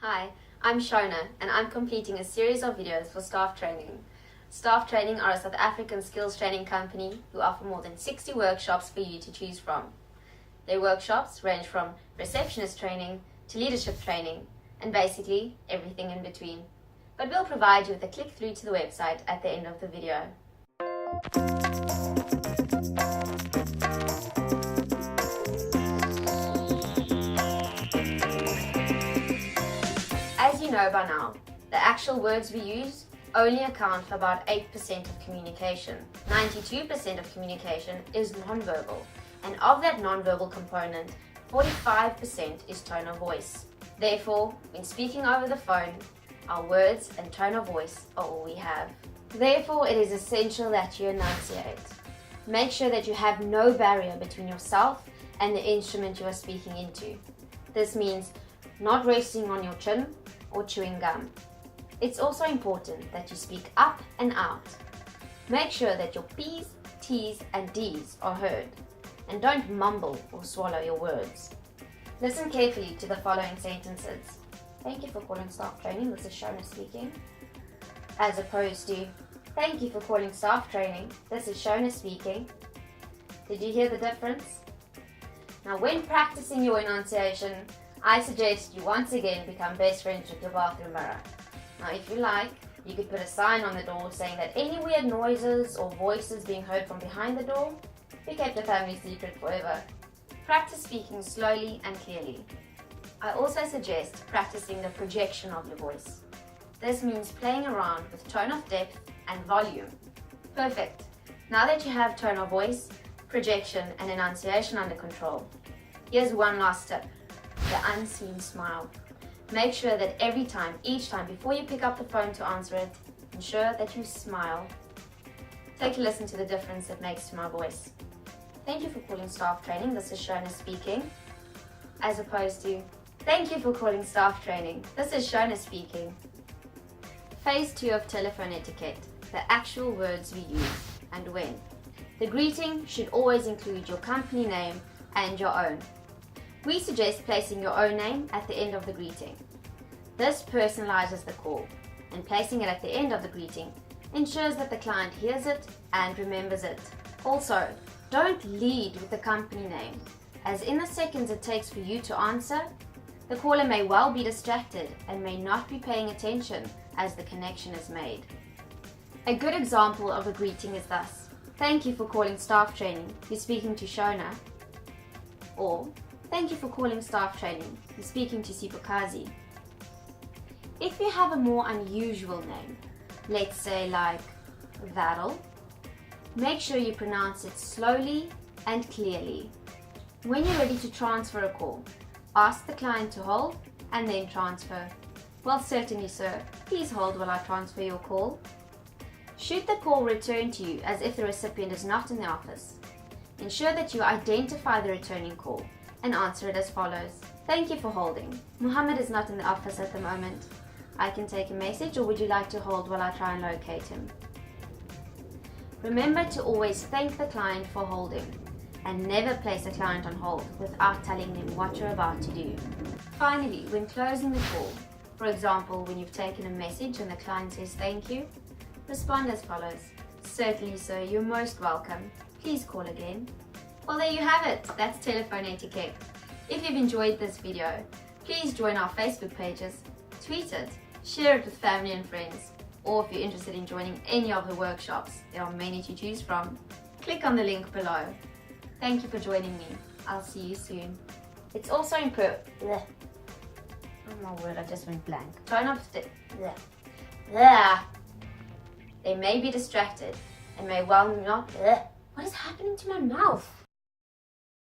Hi, I'm Shona and I'm completing a series of videos for Staff Training. Staff Training are a South African skills training company who offer more than 60 workshops for you to choose from. Their workshops range from receptionist training to leadership training and basically everything in between. But we'll provide you with a click through to the website at the end of the video. As you know by now, the actual words we use only account for about 8% of communication. 92% of communication is nonverbal, and of that nonverbal component, 45% is tone of voice. Therefore, when speaking over the phone, our words and tone of voice are all we have. Therefore, it is essential that you enunciate. Make sure that you have no barrier between yourself and the instrument you are speaking into. This means not resting on your chin or chewing gum. It's also important that you speak up and out. Make sure that your P's, T's and D's are heard, and don't mumble or swallow your words. Listen carefully to the following sentences. Thank you for calling Staff Training, this is Shona speaking. As opposed to, thank you for calling Staff Training, this is Shona speaking. Did you hear the difference? Now when practicing your enunciation, I suggest you once again become best friends with your bathroom mirror. Now if you like, you could put a sign on the door saying that any weird noises or voices being heard from behind the door be kept a family secret forever. Practice speaking slowly and clearly. I also suggest practicing the projection of your voice. This means playing around with tone of depth and volume. Perfect. Now that you have tone of voice, projection and enunciation under control, here's one last tip. The unseen smile. Make sure that each time before you pick up the phone to answer it, ensure that you smile. Take a listen to the difference it makes to my voice. Thank you for calling Staff Training, this is Shona speaking. As opposed to, thank you for calling Staff Training, this is Shona speaking. Phase 2 of telephone etiquette, the actual words we use and when. The greeting should always include your company name and your own. We suggest placing your own name at the end of the greeting. This personalizes the call, and placing it at the end of the greeting ensures that the client hears it and remembers it. Also, don't lead with the company name, as in the seconds it takes for you to answer, the caller may well be distracted and may not be paying attention as the connection is made. A good example of a greeting is thus: thank you for calling Staff Training, you're speaking to Shona. Or, thank you for calling Staff Training, you're speaking to Sipukazi. If you have a more unusual name, let's say like Varel, make sure you pronounce it slowly and clearly. When you're ready to transfer a call, ask the client to hold and then transfer. Well, certainly sir, please hold while I transfer your call. Should the call return to you as if the recipient is not in the office, ensure that you identify the returning call and answer it as follows. Thank you for holding. Muhammad is not in the office at the moment. I can take a message, or would you like to hold while I try and locate him? Remember to always thank the client for holding and never place a client on hold without telling them what you're about to do. Finally, when closing the call, for example, when you've taken a message and the client says thank you, respond as follows. Certainly sir, you're most welcome. Please call again. Well, there you have it. That's telephone etiquette. If you've enjoyed this video, please join our Facebook pages, tweet it, share it with family and friends, or if you're interested in joining any of the workshops, there are many to choose from, click on the link below. Thank you for joining me. I'll see you soon. It's also important. Oh my word, I just went blank. Tone of they may be distracted and may well not. What is happening to my mouth?